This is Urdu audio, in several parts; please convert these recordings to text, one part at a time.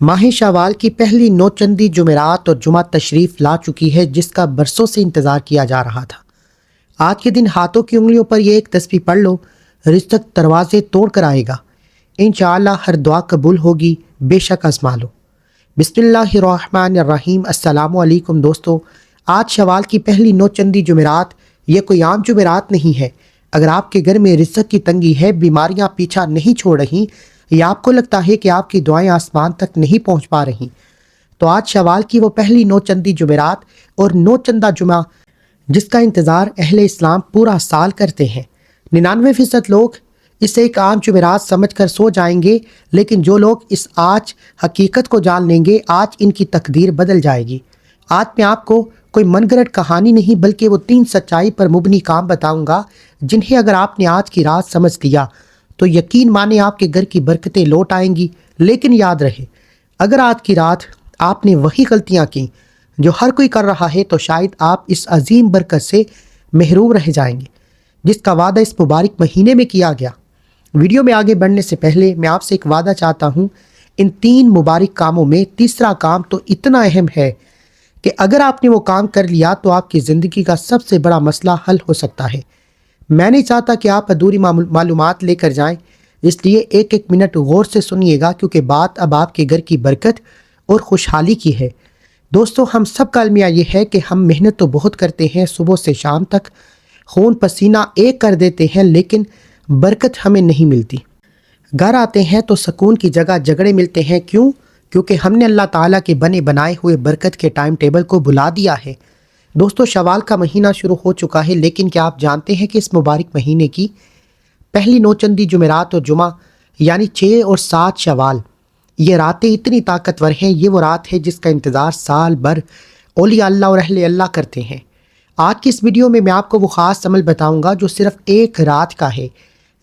ماہ شوال کی پہلی نوچندی جمعرات اور جمعہ تشریف لا چکی ہے، جس کا برسوں سے انتظار کیا جا رہا تھا۔ آج کے دن ہاتھوں کی انگلیوں پر یہ ایک تسبیح پڑھ لو، رزق دروازے توڑ کر آئے گا۔ انشاءاللہ ہر دعا قبول ہوگی، بے شک آزما لو۔ بسم اللہ الرحمن الرحیم۔ السلام علیکم دوستو، آج شوال کی پہلی نوچندی جمعرات، یہ کوئی عام جمعرات نہیں ہے۔ اگر آپ کے گھر میں رزق کی تنگی ہے، بیماریاں پیچھا نہیں چھوڑ رہی، یا آپ کو لگتا ہے کہ آپ کی دعائیں آسمان تک نہیں پہنچ پا رہی، تو آج شوال کی وہ پہلی نوچندی جمعرات اور نوچندہ جمعہ جس کا انتظار اہل اسلام پورا سال کرتے ہیں۔ 99% لوگ اسے ایک عام جمعرات سمجھ کر سو جائیں گے، لیکن جو لوگ اس آج حقیقت کو جان لیں گے، آج ان کی تقدیر بدل جائے گی۔ آج میں آپ کو کوئی من گھڑت کہانی نہیں، بلکہ وہ 3 سچائی پر مبنی کام بتاؤں گا، جنہیں اگر آپ نے آج کی رات سمجھ لیا تو یقین مانے آپ کے گھر کی برکتیں لوٹ آئیں گی۔ لیکن یاد رہے، اگر آج کی رات آپ نے وہی غلطیاں کی جو ہر کوئی کر رہا ہے، تو شاید آپ اس عظیم برکت سے محروم رہ جائیں گے جس کا وعدہ اس مبارک مہینے میں کیا گیا۔ ویڈیو میں آگے بڑھنے سے پہلے میں آپ سے ایک وعدہ چاہتا ہوں، ان 3 مبارک کاموں میں تیسرا کام تو اتنا اہم ہے کہ اگر آپ نے وہ کام کر لیا تو آپ کی زندگی کا سب سے بڑا مسئلہ حل ہو سکتا ہے۔ میں نہیں چاہتا کہ آپ ادھوری معلومات لے کر جائیں، اس لیے ایک منٹ غور سے سنیے گا، کیونکہ بات اب آپ کے گھر کی برکت اور خوشحالی کی ہے۔ دوستو، ہم سب کا المیہ یہ ہے کہ ہم محنت تو بہت کرتے ہیں، صبح سے شام تک خون پسینہ ایک کر دیتے ہیں، لیکن برکت ہمیں نہیں ملتی۔ گھر آتے ہیں تو سکون کی جگہ جھگڑے ملتے ہیں۔ کیوں؟ کیونکہ ہم نے اللہ تعالیٰ کے بنے بنائے ہوئے برکت کے ٹائم ٹیبل کو بھلا دیا ہے۔ دوستو، شوال کا مہینہ شروع ہو چکا ہے، لیکن کیا آپ جانتے ہیں کہ اس مبارک مہینے کی پہلی نوچندی جمعرات اور جمعہ یعنی 6 اور 7 شوال، یہ راتیں اتنی طاقتور ہیں، یہ وہ رات ہے جس کا انتظار سال بھر اولیاء اللہ اور اہل اللہ کرتے ہیں۔ آج کی اس ویڈیو میں آپ کو وہ خاص عمل بتاؤں گا جو صرف ایک رات کا ہے،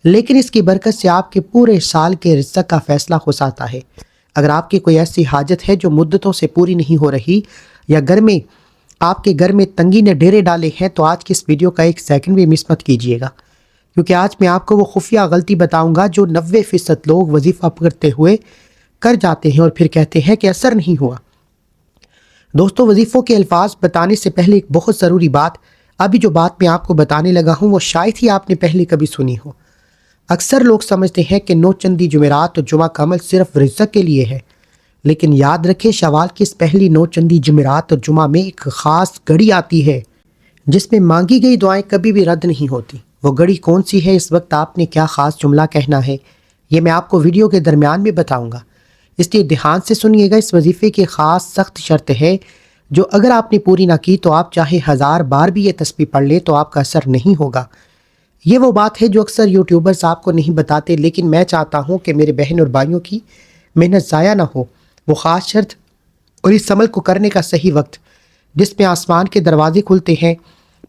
لیکن اس کی برکت سے آپ کے پورے سال کے رزق کا فیصلہ ہو سکتا ہے۔ اگر آپ کی کوئی ایسی حاجت ہے جو مدتوں سے پوری نہیں ہو رہی، یا آپ کے گھر میں تنگی نے ڈیرے ڈالے ہیں، تو آج کی اس ویڈیو کا 1 سیکنڈ بھی مس مت کیجیے گا، کیونکہ آج میں آپ کو وہ خفیہ غلطی بتاؤں گا جو 90% لوگ وظیفہ پکڑتے ہوئے کر جاتے ہیں اور پھر کہتے ہیں کہ اثر نہیں ہوا۔ دوستو، وظیفوں کے الفاظ بتانے سے پہلے ایک بہت ضروری بات، ابھی جو بات میں آپ کو بتانے لگا ہوں وہ شاید ہی آپ نے پہلے کبھی سنی ہو۔ اکثر لوگ سمجھتے ہیں کہ نوچندی جمعرات اور جمعہ کا عمل صرف رزق کے لیے ہے، لیکن یاد رکھیں، شوال کی اس پہلی نوچندی جمعرات اور جمعہ میں ایک خاص گھڑی آتی ہے جس میں مانگی گئی دعائیں کبھی بھی رد نہیں ہوتی۔ وہ گھڑی کون سی ہے؟ اس وقت آپ نے کیا خاص جملہ کہنا ہے، یہ میں آپ کو ویڈیو کے درمیان میں بتاؤں گا، اس لیے دھیان سے سنیے گا۔ اس وظیفے کی خاص سخت شرط ہے جو اگر آپ نے پوری نہ کی تو آپ چاہے 1000 بار بھی یہ تسبیح پڑھ لیں تو آپ کا اثر نہیں ہوگا۔ یہ وہ بات ہے جو اکثر یوٹیوبرز آپ کو نہیں بتاتے، لیکن میں چاہتا ہوں کہ میرے بہن اور بھائیوں کی محنت ضائع نہ ہو۔ وہ خاص شرط اور اس عمل کو کرنے کا صحیح وقت جس میں آسمان کے دروازے کھلتے ہیں،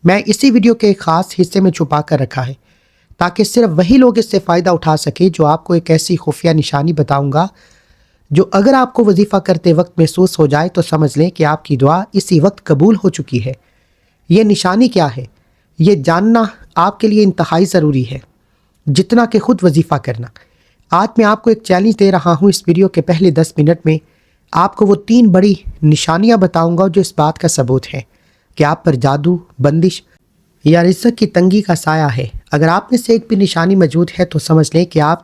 میں اسی ویڈیو کے ایک خاص حصے میں چھپا کر رکھا ہے، تاکہ صرف وہی لوگ اس سے فائدہ اٹھا سکے۔ جو آپ کو ایک ایسی خفیہ نشانی بتاؤں گا جو اگر آپ کو وظیفہ کرتے وقت محسوس ہو جائے تو سمجھ لیں کہ آپ کی دعا اسی وقت قبول ہو چکی ہے۔ یہ نشانی کیا ہے، یہ جاننا آپ کے لیے انتہائی ضروری ہے، جتنا کہ خود وظیفہ کرنا۔ آج میں آپ کو ایک چیلنج دے رہا ہوں، اس ویڈیو کے پہلے 10 منٹ میں آپ کو وہ 3 بڑی نشانیاں بتاؤں گا جو اس بات کا ثبوت ہے کہ آپ پر جادو، بندش یا رزق کی تنگی کا سایہ ہے۔ اگر آپ میں سے ایک بھی نشانی موجود ہے تو سمجھ لیں کہ آپ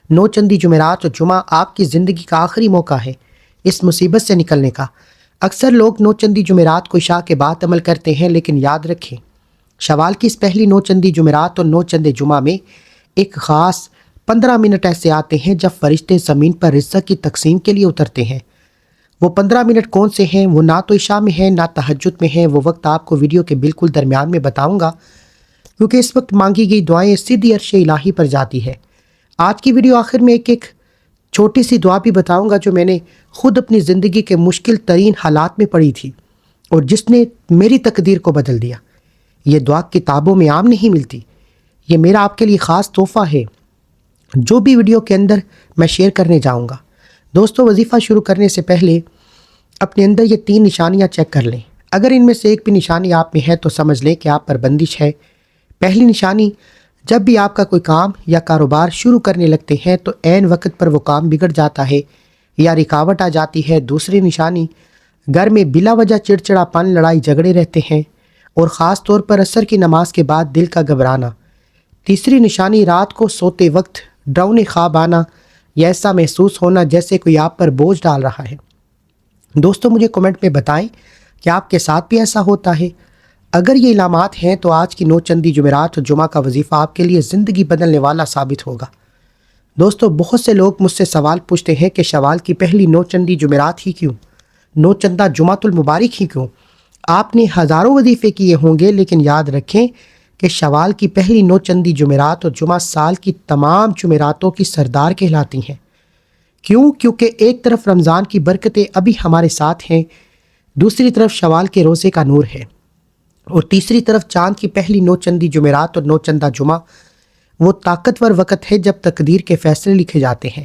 نوچندی جمعرات اور جمعہ آپ کی زندگی کا آخری موقع ہے اس مصیبت سے نکلنے کا۔ اکثر لوگ نوچندی جمعرات کو عشاء کے بعد عمل کرتے ہیں، لیکن یاد رکھیں، شوال کی اس پہلی نوچندی جمعرات اور نوچندے جمعہ میں ایک خاص 15 منٹ ایسے آتے ہیں جب فرشتے زمین پر رزق کی تقسیم کے لیے اترتے ہیں۔ وہ 15 منٹ کون سے ہیں؟ وہ نہ تو عشاء میں ہیں، نہ تہجد میں ہیں۔ وہ وقت آپ کو ویڈیو کے بالکل درمیان میں بتاؤں گا، کیونکہ اس وقت مانگی گئی دعائیں سیدھی عرش الہی پر جاتی ہے۔ آج کی ویڈیو آخر میں ایک چھوٹی سی دعا بھی بتاؤں گا جو میں نے خود اپنی زندگی کے مشکل ترین حالات میں پڑھی تھی اور جس نے میری تقدیر کو بدل دیا۔ یہ دعا کتابوں میں عام نہیں ملتی، یہ میرا آپ کے لیے خاص تحفہ ہے جو بھی ویڈیو کے اندر میں شیئر کرنے جاؤں گا۔ دوستو، وظیفہ شروع کرنے سے پہلے اپنے اندر یہ 3 نشانیاں چیک کر لیں۔ اگر ان میں سے ایک بھی نشانی آپ میں ہے تو سمجھ لیں کہ آپ پر بندش ہے۔ پہلی نشانی، جب بھی آپ کا کوئی کام یا کاروبار شروع کرنے لگتے ہیں تو عین وقت پر وہ کام بگڑ جاتا ہے، یا رکاوٹ آ جاتی ہے۔ دوسری نشانی، گھر میں بلا وجہ چڑچڑا پن، لڑائی جھگڑے رہتے ہیں اور خاص طور پر عصر کی نماز کے بعد دل کا گھبرانا۔ تیسری نشانی، رات کو سوتے وقت ڈراؤنے خواب آنا یا ایسا محسوس ہونا جیسے کوئی آپ پر بوجھ ڈال رہا ہے۔ دوستو مجھے کمنٹ میں بتائیں کہ آپ کے ساتھ بھی ایسا ہوتا ہے؟ اگر یہ علامات ہیں تو آج کی 9 چندی جمعرات اور جمعہ کا وظیفہ آپ کے لیے زندگی بدلنے والا ثابت ہوگا۔ دوستو بہت سے لوگ مجھ سے سوال پوچھتے ہیں کہ شوال کی پہلی 9 چندی جمعرات ہی کیوں؟ 9 چندہ جمعۃ المبارک ہی کیوں؟ آپ نے ہزاروں وظیفے کیے ہوں گے، لیکن یاد رکھیں کہ شوال کی پہلی 9 چندی جمعرات اور جمعہ سال کی تمام جمعراتوں کی سردار کہلاتی ہیں۔ کیوں؟ کیونکہ ایک طرف رمضان کی برکتیں ابھی ہمارے ساتھ ہیں، دوسری طرف شوال کے روزے کا نور ہے، اور تیسری طرف چاند کی پہلی 9 چندی جمعرات اور 9 چندہ جمعہ وہ طاقتور وقت ہے جب تقدیر کے فیصلے لکھے جاتے ہیں۔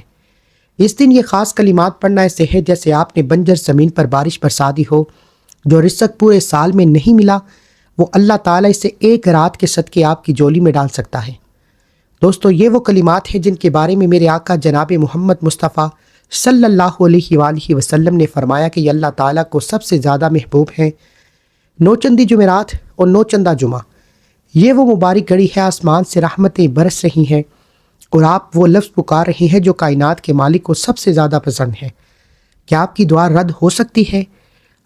اس دن یہ خاص کلمات پڑھنا ایسے ہے جیسے آپ نے بنجر زمین پر بارش برسا دی ہو۔ جو رزق پورے سال میں نہیں ملا وہ اللہ تعالیٰ اسے ایک رات کے صدقے آپ کی جولی میں ڈال سکتا ہے۔ دوستو یہ وہ کلمات ہیں جن کے بارے میں میرے آقا جناب محمد مصطفیٰ صلی اللہ علیہ وآلہ وسلم نے فرمایا کہ یہ اللہ تعالیٰ کو سب سے زیادہ محبوب ہیں۔ 9 چندی جمعرات اور 9 چندہ جمعہ یہ وہ مبارک گھڑی ہے، آسمان سے رحمتیں برس رہی ہیں اور آپ وہ لفظ پکار رہے ہیں جو کائنات کے مالک کو سب سے زیادہ پسند ہے۔ کیا آپ کی دعا رد ہو سکتی ہے؟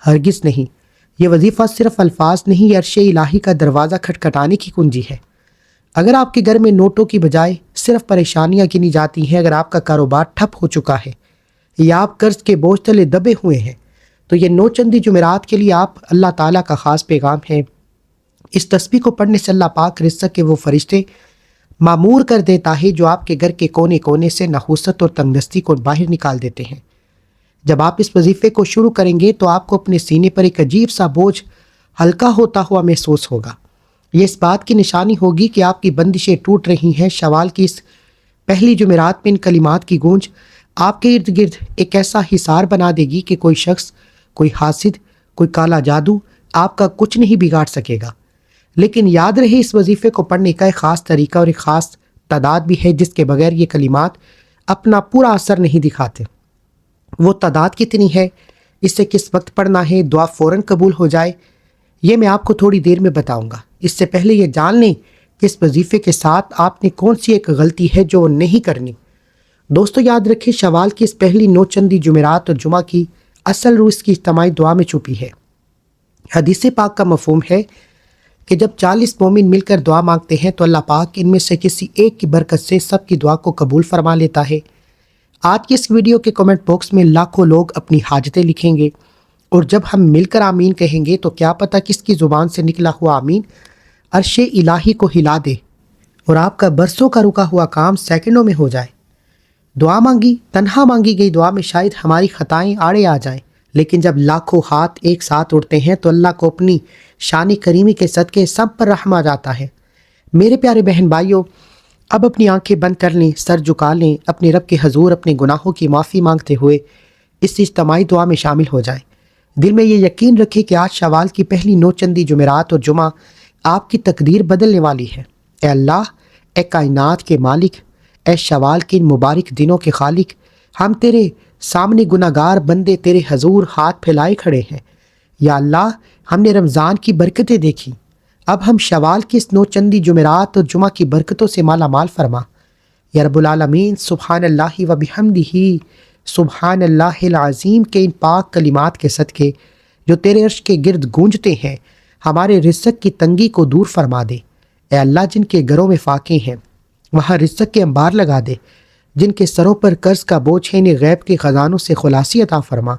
ہرگز نہیں۔ یہ وظیفہ صرف الفاظ نہیں، یہ عرش الہی کا دروازہ کھٹکھٹانے کی کنجی ہے۔ اگر آپ کے گھر میں نوٹوں کی بجائے صرف پریشانیاں گنی جاتی ہیں، اگر آپ کا کاروبار ٹھپ ہو چکا ہے یا آپ قرض کے بوجھ تلے دبے ہوئے ہیں، تو یہ 9 چندی جمعرات کے لیے آپ اللہ تعالیٰ کا خاص پیغام ہے۔ اس تسبیح کو پڑھنے سے اللہ پاک رزق کے وہ فرشتے معمور کر دیتا ہے جو آپ کے گھر کے کونے کونے سے نحوست اور تنگدستی کو باہر نکال دیتے ہیں۔ جب آپ اس وظیفے کو شروع کریں گے تو آپ کو اپنے سینے پر ایک عجیب سا بوجھ ہلکا ہوتا ہوا محسوس ہوگا۔ یہ اس بات کی نشانی ہوگی کہ آپ کی بندشیں ٹوٹ رہی ہیں۔ شوال کی اس پہلی جمعرات میں ان کلمات کی گونج آپ کے ارد گرد ایک ایسا حصار بنا دے گی کہ کوئی شخص، کوئی حاسد، کوئی کالا جادو آپ کا کچھ نہیں بگاڑ سکے گا۔ لیکن یاد رہے اس وظیفے کو پڑھنے کا ایک خاص طریقہ اور ایک خاص تعداد بھی ہے جس کے بغیر یہ کلمات اپنا پورا اثر نہیں دکھاتے۔ وہ تعداد کتنی ہے، اسے کس وقت پڑھنا ہے، دعا فوراً قبول ہو جائے، یہ میں آپ کو تھوڑی دیر میں بتاؤں گا۔ اس سے پہلے یہ جان لیں کہ اس وظیفے کے ساتھ آپ نے کون سی ایک غلطی ہے جو نہیں کرنی۔ دوستو یاد رکھیں شوال کی اس پہلی 9 چندی جمعرات اور جمعہ کی اصل روح اس کی اجتماعی دعا میں چھپی ہے۔ حدیث پاک کا مفہوم ہے کہ جب 40 مومن مل کر دعا مانگتے ہیں تو اللہ پاک ان میں سے کسی ایک کی برکت سے سب کی دعا کو قبول فرما لیتا ہے۔ آج کی اس ویڈیو کے کمنٹ باکس میں لاکھوں لوگ اپنی حاجتیں لکھیں گے، اور جب ہم مل کر آمین کہیں گے تو کیا پتہ کس کی زبان سے نکلا ہوا آمین عرش الہی کو ہلا دے اور آپ کا برسوں کا رکا ہوا کام سیکنڈوں میں ہو جائے۔ دعا مانگی، تنہا مانگی گئی دعا میں شاید ہماری خطائیں آڑے آ جائیں، لیکن جب لاکھوں ہاتھ ایک ساتھ اڑتے ہیں تو اللہ کو اپنی شان کریمی کے صدقے سب پر رحم آ جاتا ہے۔ میرے پیارے بہن بھائیوں، اب اپنی آنکھیں بند کر لیں، سر جھکا لیں، اپنے رب کے حضور اپنے گناہوں کی معافی مانگتے ہوئے اس اجتماعی دعا میں شامل ہو جائیں۔ دل میں یہ یقین رکھیں کہ آج شوال کی پہلی 9 چندی جمعرات اور جمعہ آپ کی تقدیر بدلنے والی ہے۔ اے اللہ، اے کائنات کے مالک، اے شوال کے ان مبارک دنوں کے خالق، ہم تیرے سامنے گناہگار بندے تیرے حضور ہاتھ پھیلائے کھڑے ہیں۔ یا اللہ، ہم نے رمضان کی برکتیں دیکھی، اب ہم شوال کی اس 9 چندی جمعرات اور جمعہ کی برکتوں سے مالا مال فرما۔ یا رب العالمین، سبحان اللہ و بحمدہ، سبحان اللہ العظیم کے ان پاک کلمات کے صدقے جو تیرے عرش کے گرد گونجتے ہیں، ہمارے رزق کی تنگی کو دور فرما دے۔ اے اللہ، جن کے گھروں میں فاقے ہیں وہاں رزق کے انبار لگا دے، جن کے سروں پر قرض کا بوجھ ہے انہیں غیب کے خزانوں سے خلاصی عطا فرما۔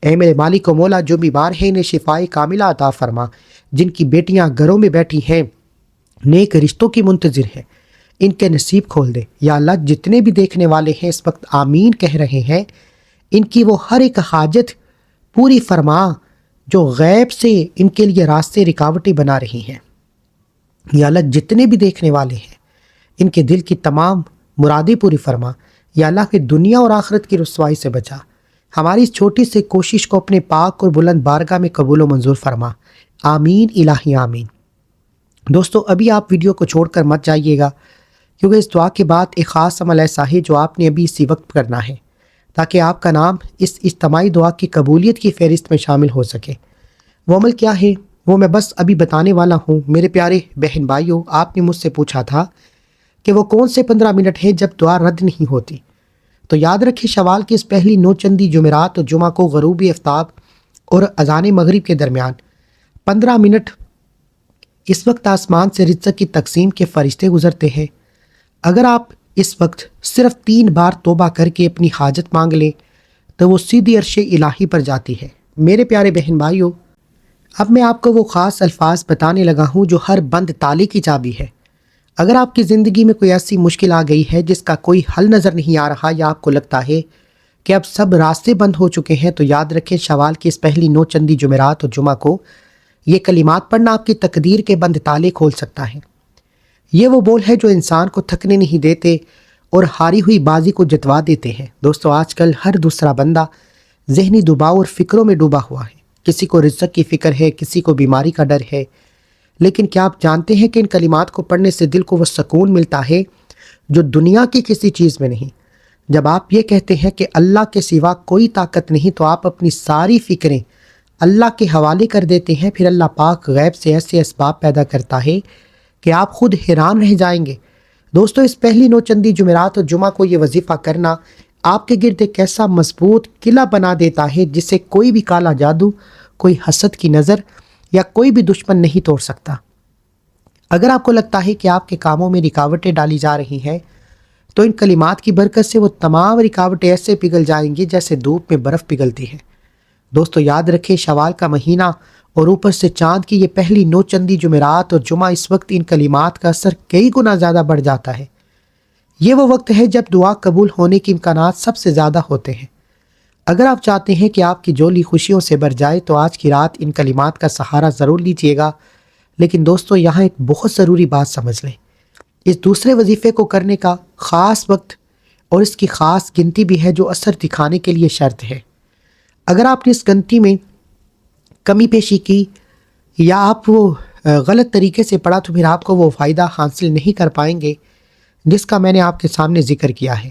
اے میرے مالک و مولا، جو بیمار ہیں انہیں شفائے کاملہ عطا فرما، جن کی بیٹیاں گھروں میں بیٹھی ہیں نیک رشتوں کی منتظر ہیں، ان کے نصیب کھول دے۔ یا اللہ، جتنے بھی دیکھنے والے ہیں اس وقت آمین کہہ رہے ہیں، ان کی وہ ہر ایک حاجت پوری فرما جو غیب سے ان کے لیے راستے رکاوٹیں بنا رہی ہیں۔ یا اللہ، جتنے بھی دیکھنے والے ہیں ان کے دل کی تمام مرادیں پوری فرما۔ یا اللہ، پھر دنیا اور آخرت کی رسوائی سے بچا۔ ہماری اس چھوٹی سی کوشش کو اپنے پاک اور بلند بارگاہ میں قبول و منظور فرما۔ آمین الہی آمین۔ دوستو ابھی آپ ویڈیو کو چھوڑ کر مت جائیے گا، کیونکہ اس دعا کے بعد ایک خاص عمل ایسا ہے جو آپ نے ابھی اسی وقت کرنا ہے۔ تاکہ آپ کا نام اس اجتماعی دعا کی قبولیت کی فہرست میں شامل ہو سکے۔ وہ عمل کیا ہے وہ میں بس ابھی بتانے والا ہوں۔ میرے پیارے بہن بھائیوں، آپ نے مجھ سے پوچھا تھا کہ وہ کون سے 15 منٹ ہیں جب دعا رد نہیں ہوتی، تو یاد رکھیں شوال کی اس پہلی نوچندی جمعرات اور جمعہ کو غروبی آفتاب اور اذان مغرب کے درمیان 15 منٹ اس وقت آسمان سے رزق کی تقسیم کے فرشتے گزرتے ہیں۔ اگر آپ اس وقت صرف 3 بار توبہ کر کے اپنی حاجت مانگ لیں تو وہ سیدھی عرش الہی پر جاتی ہے۔ میرے پیارے بہن بھائیوں، اب میں آپ کو وہ خاص الفاظ بتانے لگا ہوں جو ہر بند تالے کی چابی ہے۔ اگر آپ کی زندگی میں کوئی ایسی مشکل آ گئی ہے جس کا کوئی حل نظر نہیں آ رہا، یا آپ کو لگتا ہے کہ اب سب راستے بند ہو چکے ہیں، تو یاد رکھیں شوال کی اس پہلی نوچندی جمعرات اور جمعہ کو یہ کلمات پڑھنا آپ کی تقدیر کے بند تالے کھول سکتا ہے۔ یہ وہ بول ہے جو انسان کو تھکنے نہیں دیتے اور ہاری ہوئی بازی کو جتوا دیتے ہیں۔ دوستو، آج کل ہر دوسرا بندہ ذہنی دباؤ اور فکروں میں ڈوبا ہوا ہے۔ کسی کو رزق کی فکر ہے، کسی کو بیماری کا ڈر ہے، لیکن کیا آپ جانتے ہیں کہ ان کلمات کو پڑھنے سے دل کو وہ سکون ملتا ہے جو دنیا کی کسی چیز میں نہیں۔ جب آپ یہ کہتے ہیں کہ اللہ کے سوا کوئی طاقت نہیں، تو آپ اپنی ساری فکریں اللہ کے حوالے کر دیتے ہیں۔ پھر اللہ پاک غیب سے ایسے اسباب پیدا کرتا ہے کہ آپ خود حیران رہ جائیں گے۔ دوستو، اس پہلی نوچندی جمعرات اور جمعہ کو یہ وظیفہ کرنا آپ کے گرد ایک ایسا مضبوط قلعہ بنا دیتا ہے جسے کوئی بھی کالا جادو، کوئی حسد کی نظر یا کوئی بھی دشمن نہیں توڑ سکتا۔ اگر آپ کو لگتا ہے کہ آپ کے کاموں میں رکاوٹیں ڈالی جا رہی ہیں، تو ان کلمات کی برکت سے وہ تمام رکاوٹیں ایسے پگھل جائیں گی جیسے دھوپ میں برف پگھلتی ہے۔ دوستو، یاد رکھیں شوال کا مہینہ اور اوپر سے چاند کی یہ پہلی نوچندی جمعرات اور جمعہ، اس وقت ان کلمات کا اثر کئی گنا زیادہ بڑھ جاتا ہے۔ یہ وہ وقت ہے جب دعا قبول ہونے کے امکانات سب سے زیادہ ہوتے ہیں۔ اگر آپ چاہتے ہیں کہ آپ کی جولی خوشیوں سے بھر جائے تو آج کی رات ان کلمات کا سہارا ضرور لیجیے گا۔ لیکن دوستو، یہاں ایک بہت ضروری بات سمجھ لیں۔ اس دوسرے وظیفے کو کرنے کا خاص وقت اور اس کی خاص گنتی بھی ہے جو اثر دکھانے کے لیے شرط ہے۔ اگر آپ نے اس گنتی میں کمی پیشی کی یا آپ وہ غلط طریقے سے پڑھا تو پھر آپ کو وہ فائدہ حاصل نہیں کر پائیں گے جس کا میں نے آپ کے سامنے ذکر کیا ہے۔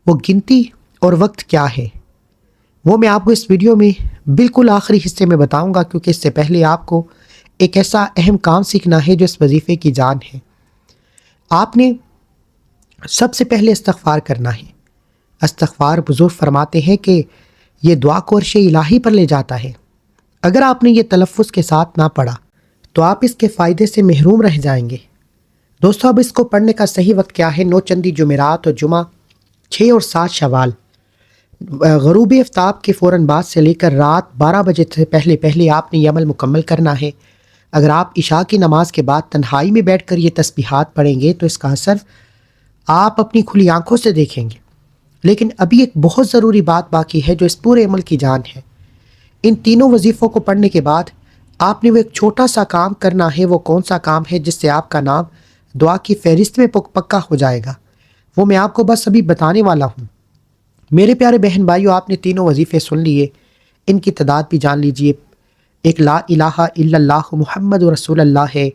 وہ گنتی اور وقت کیا ہے وہ میں آپ کو اس ویڈیو میں بالکل آخری حصے میں بتاؤں گا، کیونکہ اس سے پہلے آپ کو ایک ایسا اہم کام سیکھنا ہے جو اس وظیفے کی جان ہے۔ آپ نے سب سے پہلے استغفار کرنا ہے۔ استغفار بزرگ فرماتے ہیں کہ یہ دعا کو عرش الہی پر لے جاتا ہے۔ اگر آپ نے یہ تلفظ کے ساتھ نہ پڑھا تو آپ اس کے فائدے سے محروم رہ جائیں گے۔ دوستو، اب اس کو پڑھنے کا صحیح وقت کیا ہے؟ نوچندی جمعرات اور جمعہ 6 اور 7 شوال، غروب آفتاب کے فوراً بعد سے لے کر رات 12 بجے سے پہلے آپ نے یہ عمل مکمل کرنا ہے۔ اگر آپ عشاء کی نماز کے بعد تنہائی میں بیٹھ کر یہ تسبیحات پڑھیں گے تو اس کا اثر آپ اپنی کھلی آنکھوں سے دیکھیں گے۔ لیکن ابھی ایک بہت ضروری بات باقی ہے جو اس پورے عمل کی جان ہے۔ ان تینوں وظیفوں کو پڑھنے کے بعد آپ نے وہ ایک چھوٹا سا کام کرنا ہے۔ وہ کون سا کام ہے جس سے آپ کا نام دعا کی فہرست میں پکا ہو جائے گا؟ وہ میں آپ کو بس ابھی بتانے والا ہوں۔ میرے پیارے بہن بھائیوں، آپ نے تینوں وظیفے سن لیے، ان کی تعداد بھی جان لیجئے۔ ایک لا الہ الا اللہ محمد رسول اللہ ہے،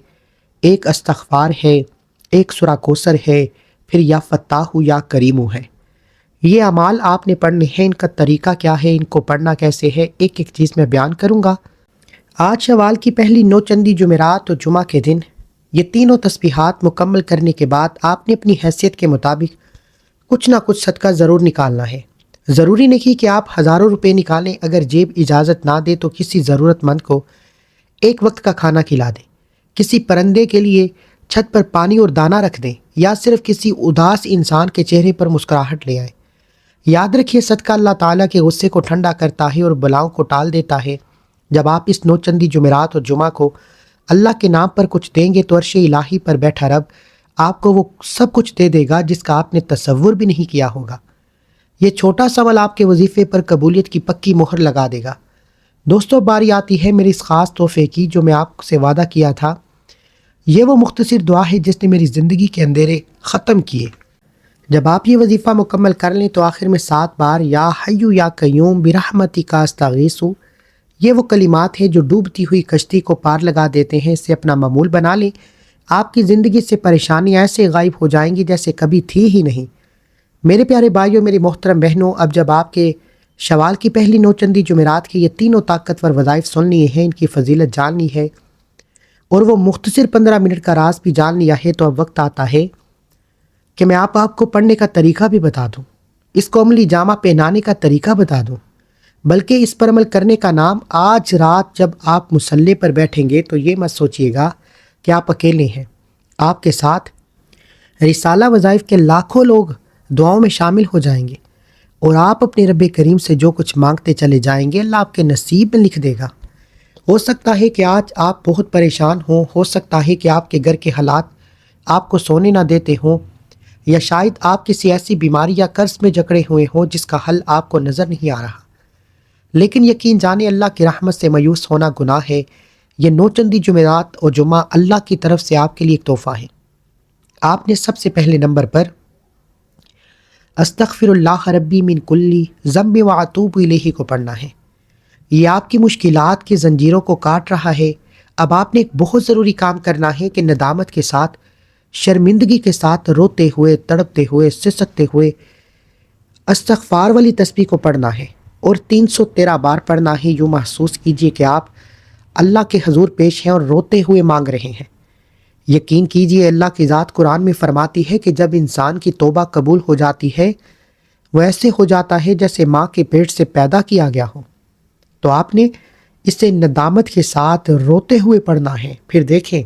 ایک استغفار ہے، ایک سورہ کوثر ہے، پھر یا فتاح یا کریم ہے۔ یہ اعمال آپ نے پڑھنے ہیں۔ ان کا طریقہ کیا ہے، ان کو پڑھنا کیسے ہے، ایک ایک چیز میں بیان کروں گا۔ آج شوال کی پہلی نوچندی جمعرات اور جمعہ کے دن یہ تینوں تسبیحات مکمل کرنے کے بعد آپ نے اپنی حیثیت کے مطابق کچھ نہ کچھ صدقہ ضرور نکالنا ہے۔ ضروری نہیں کہ آپ ہزاروں روپے نکالیں۔ اگر جیب اجازت نہ دے تو کسی ضرورت مند کو ایک وقت کا کھانا کھلا دیں، کسی پرندے کے لیے چھت پر پانی اور دانہ رکھ دیں، یا صرف کسی اداس انسان کے چہرے پر مسکراہٹ لے آئیں۔ یاد رکھیے صدقہ اللہ تعالیٰ کے غصے کو ٹھنڈا کرتا ہے اور بلاؤں کو ٹال دیتا ہے۔ جب آپ اس نوچندی جمعرات اور جمعہ کو اللہ کے نام پر کچھ دیں گے تو عرش الہی پر بیٹھا رب آپ کو وہ سب کچھ دے دے گا جس کا آپ نے تصور بھی نہیں کیا ہوگا۔ یہ چھوٹا سا عمل آپ کے وظیفے پر قبولیت کی پکی مہر لگا دے گا۔ دوستو، باری آتی ہے میری اس خاص تحفے کی جو میں آپ سے وعدہ کیا تھا۔ یہ وہ مختصر دعا ہے جس نے میری زندگی کے اندھیرے ختم کیے۔ جب آپ یہ وظیفہ مکمل کر لیں تو آخر میں 7 بار یا حیو یا قیوم برحمتک استغیث، یہ وہ کلمات ہیں جو ڈوبتی ہوئی کشتی کو پار لگا دیتے ہیں۔ اسے اپنا معمول بنا لیں۔ آپ کی زندگی سے پریشانیاں ایسے غائب ہو جائیں گی جیسے کبھی تھی ہی نہیں۔ میرے پیارے بھائیوں، میری محترم بہنوں، اب جب آپ کے شوال کی پہلی نوچندی جمعرات کے یہ تینوں طاقتور وظائف سننی ہیں، ان کی فضیلت جاننی ہے اور وہ مختصر 15 منٹ کا راز بھی جان لیا ہے، تو اب وقت آتا ہے کہ میں آپ کو پڑھنے کا طریقہ بھی بتا دوں، اس کو عملی جامہ پہنانے کا طریقہ بتا دوں، بلکہ اس پر عمل کرنے کا نام۔ آج رات جب آپ مصلی پر بیٹھیں گے تو یہ مت سوچئے گا کہ آپ اکیلے ہیں، آپ کے ساتھ رسالہ وظائف کے لاکھوں لوگ دعاؤں میں شامل ہو جائیں گے، اور آپ اپنے رب کریم سے جو کچھ مانگتے چلے جائیں گے، اللہ آپ کے نصیب میں لکھ دے گا۔ ہو سکتا ہے کہ آج آپ بہت پریشان ہوں، ہو سکتا ہے کہ آپ کے گھر کے حالات آپ کو سونے نہ دیتے ہوں، یا شاید آپ کسی ایسی بیماری یا قرض میں جکڑے ہوئے ہوں جس کا حل آپ کو نظر نہیں آ رہا، لیکن یقین جانیں اللہ کی رحمت سے مایوس ہونا گناہ ہے۔ یہ نوچندی جمعرات اور جمعہ اللہ کی طرف سے آپ کے لیے ایک تحفہ ہے۔ آپ نے سب سے پہلے نمبر پر استغفر اللہ ربی من کلی ذنب واتوب الیہ کو پڑھنا ہے۔ یہ آپ کی مشکلات کی زنجیروں کو کاٹ رہا ہے۔ اب آپ نے ایک بہت ضروری کام کرنا ہے کہ ندامت کے ساتھ، شرمندگی کے ساتھ، روتے ہوئے، تڑپتے ہوئے، سسکتے ہوئے استغفار والی تسبیح کو پڑھنا ہے، اور 313 بار پڑھنا ہے۔ یوں محسوس کیجئے کہ آپ اللہ کے حضور پیش ہیں اور روتے ہوئے مانگ رہے ہیں۔ یقین کیجئے اللہ کی ذات قرآن میں فرماتی ہے کہ جب انسان کی توبہ قبول ہو جاتی ہے، وہ ایسے ہو جاتا ہے جیسے ماں کے پیٹ سے پیدا کیا گیا ہو۔ تو آپ نے اسے ندامت کے ساتھ روتے ہوئے پڑھنا ہے، پھر دیکھیں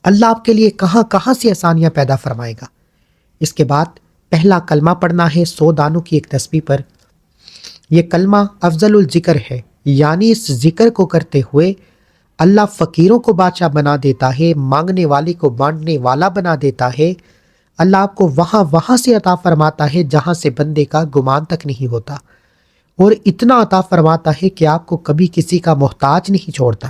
اللہ آپ کے لیے کہاں کہاں سے آسانیاں پیدا فرمائے گا۔ اس کے بعد پہلا کلمہ پڑھنا ہے 100 دانوں کی ایک تسبیح پر۔ یہ کلمہ افضل الذکر ہے، یعنی اس ذکر کو کرتے ہوئے اللہ فقیروں کو بادشاہ بنا دیتا ہے، مانگنے والے کو بانٹنے والا بنا دیتا ہے۔ اللہ آپ کو وہاں سے عطا فرماتا ہے جہاں سے بندے کا گمان تک نہیں ہوتا، اور اتنا عطا فرماتا ہے کہ آپ کو کبھی کسی کا محتاج نہیں چھوڑتا۔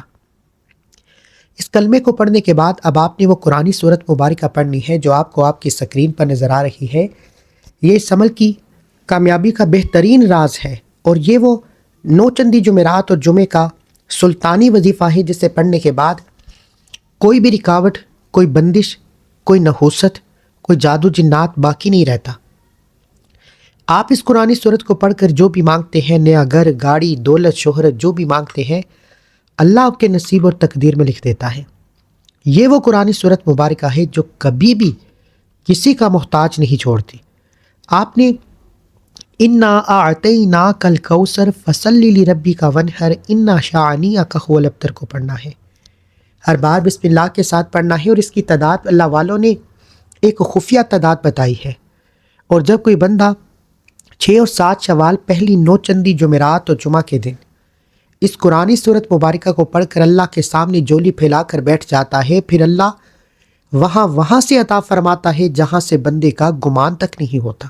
اس کلمے کو پڑھنے کے بعد اب آپ نے وہ قرآنی سورت مبارکہ پڑھنی ہے جو آپ کو آپ کی سکرین پر نظر آ رہی ہے۔ یہ اس عمل کی کامیابی کا بہترین راز ہے، اور یہ وہ نوچندی جمعرات اور جمعے کا سلطانی وظیفہ ہے جسے پڑھنے کے بعد کوئی بھی رکاوٹ، کوئی بندش، کوئی نحوست، کوئی جادو جنات باقی نہیں رہتا۔ آپ اس قرآنی سورت کو پڑھ کر جو بھی مانگتے ہیں، نیا گھر، گاڑی، دولت، شہرت، جو بھی مانگتے ہیں، اللہ آپ کے نصیب اور تقدیر میں لکھ دیتا ہے۔ یہ وہ قرآنی سورت مبارکہ ہے جو کبھی بھی کسی کا محتاج نہیں چھوڑتی۔ آپ نے انا اعطیناک الکوثر فصلی لربک وانحر انا شانئک هو الابتر کو پڑھنا ہے۔ ہر بار بسم اللہ کے ساتھ پڑھنا ہے، اور اس کی تعداد اللہ والوں نے ایک خفیہ تعداد بتائی ہے، اور جب کوئی بندہ 6 اور 7 شوال پہلی نوچندی جمعرات اور جمعہ کے دن اس قرآنی سورت مبارکہ کو پڑھ کر اللہ کے سامنے جولی پھیلا کر بیٹھ جاتا ہے، پھر اللہ وہاں سے عطا فرماتا ہے جہاں سے بندے کا گمان تک نہیں ہوتا۔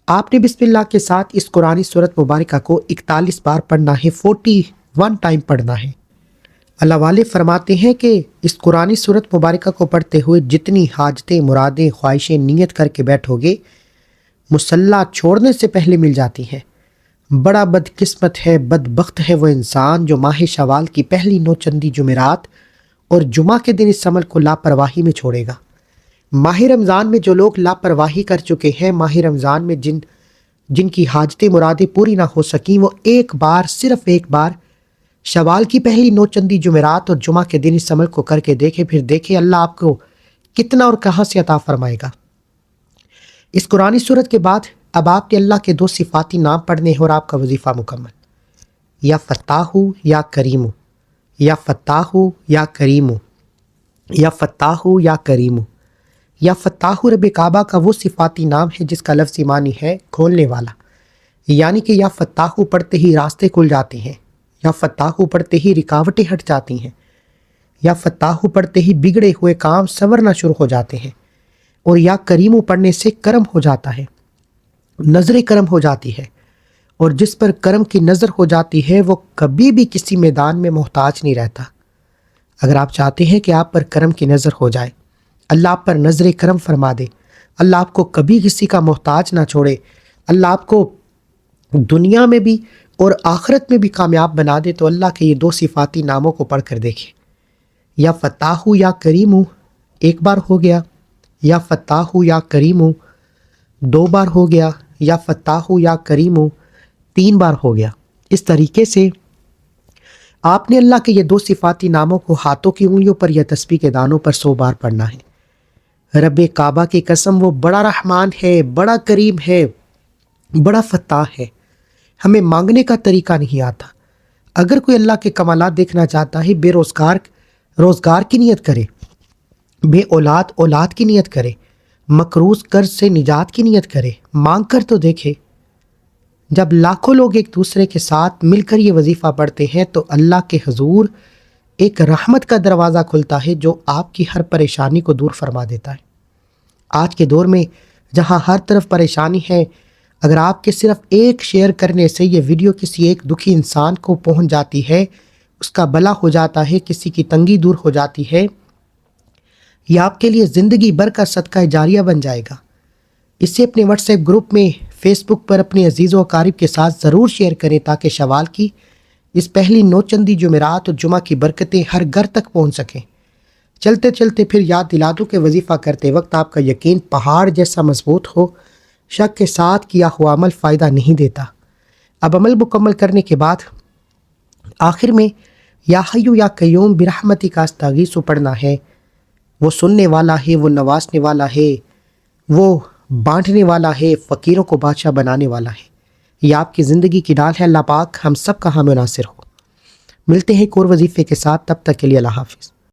آپ نے بسم اللہ کے ساتھ اس قرآنی سورت مبارکہ کو 41 بار پڑھنا ہے، 41 ٹائم پڑھنا ہے۔ اللہ والے فرماتے ہیں کہ اس قرآنی سورت مبارکہ کو پڑھتے ہوئے جتنی حاجتیں، مرادیں، خواہشیں نیت کر کے بیٹھو گے، مصلی چھوڑنے سے پہلے مل جاتی ہیں۔ بڑا بدقسمت ہے، بدبخت ہے وہ انسان جو ماہ شوال کی پہلی نوچندی جمعرات اور جمعہ کے دن اس عمل کو لاپرواہی میں چھوڑے گا۔ ماہ رمضان میں جو لوگ لاپرواہی کر چکے ہیں، ماہ رمضان میں جن کی حاجتیں مرادیں پوری نہ ہو سکیں، وہ صرف ایک بار شوال کی پہلی نوچندی جمعرات اور جمعہ کے دن اس عمل کو کر کے دیکھیں، پھر دیکھیں اللہ آپ کو کتنا اور کہاں سے عطا فرمائے گا۔ اس قرآنی سورت کے بعد اب آپ نے اللہ کے 2 صفاتی نام پڑھنے ہیں، اور آپ کا وظیفہ مکمل۔ یا فتاح یا کریم، یا فتاح یا کریم، یا فتاح یا کریم۔ یا فتاح رب کعبہ کا وہ صفاتی نام ہے جس کا لفظی معنی ہے کھولنے والا، یعنی کہ یا فتاح پڑھتے ہی راستے کھل جاتے ہیں، یا فتاح پڑھتے ہی رکاوٹیں ہٹ جاتی ہیں، یا فتاح پڑھتے ہی بگڑے ہوئے کام سنورنا شروع ہو جاتے ہیں، اور یا کریم پڑھنے سے کرم ہو جاتا ہے، نظر کرم ہو جاتی ہے، اور جس پر کرم کی نظر ہو جاتی ہے وہ کبھی بھی کسی میدان میں محتاج نہیں رہتا۔ اگر آپ چاہتے ہیں کہ آپ پر کرم کی نظر ہو جائے، اللہ آپ پر نظر کرم فرما دے، اللہ آپ کو کبھی کسی کا محتاج نہ چھوڑے، اللہ آپ کو دنیا میں بھی اور آخرت میں بھی کامیاب بنا دے، تو اللہ کے یہ 2 صفاتی ناموں کو پڑھ کر دیکھیں۔ یا فتاح یا کریم، ایک بار ہو گیا، یا فتاح یا کریم، 2 بار ہو گیا، یا فتاح یا کریم 3 بار ہو گیا۔ اس طریقے سے آپ نے اللہ کے یہ 2 صفاتی ناموں کو ہاتھوں کی انگلیوں پر یا تسبیح کے دانوں پر 100 بار پڑھنا ہے۔ رب کعبہ کی قسم، وہ بڑا رحمان ہے، بڑا کریم ہے، بڑا فتاح ہے۔ ہمیں مانگنے کا طریقہ نہیں آتا۔ اگر کوئی اللہ کے کمالات دیکھنا چاہتا ہے، بے روزگار کی نیت کرے، بے اولاد کی نیت کرے، مقروض قرض سے نجات کی نیت کرے، مانگ کر تو دیکھے۔ جب لاکھوں لوگ ایک دوسرے کے ساتھ مل کر یہ وظیفہ پڑھتے ہیں تو اللہ کے حضور ایک رحمت کا دروازہ کھلتا ہے جو آپ کی ہر پریشانی کو دور فرما دیتا ہے۔ آج کے دور میں جہاں ہر طرف پریشانی ہے، اگر آپ کے صرف ایک شیئر کرنے سے یہ ویڈیو کسی ایک دکھی انسان کو پہنچ جاتی ہے، اس کا بلا ہو جاتا ہے، کسی کی تنگی دور ہو جاتی ہے، یہ آپ کے لیے زندگی بھر کا صدقہ جاریہ بن جائے گا۔ اسے اپنے واٹس ایپ گروپ میں، فیس بک پر اپنے عزیز و اقارب کے ساتھ ضرور شیئر کریں تاکہ شوال کی اس پہلی نوچندی جمعرات اور جمعہ کی برکتیں ہر گھر تک پہنچ سکیں۔ چلتے چلتے پھر یاد دلا دوں کہ وظیفہ کرتے وقت آپ کا یقین پہاڑ جیسا مضبوط ہو۔ شک کے ساتھ کیا ہوا عمل فائدہ نہیں دیتا۔ اب عمل مکمل کرنے کے بعد آخر میں یا حیو یا قیوم برحمتک استغیث پڑھنا ہے۔ وہ سننے والا ہے، وہ نوازنے والا ہے، وہ بانٹنے والا ہے، فقیروں کو بادشاہ بنانے والا ہے۔ یہ آپ کی زندگی کی ڈال ہے۔ اللہ پاک ہم سب کا حامی و ناصر ہو۔ ملتے ہیں ایک اور وظیفے کے ساتھ، تب تک کے لیے اللہ حافظ۔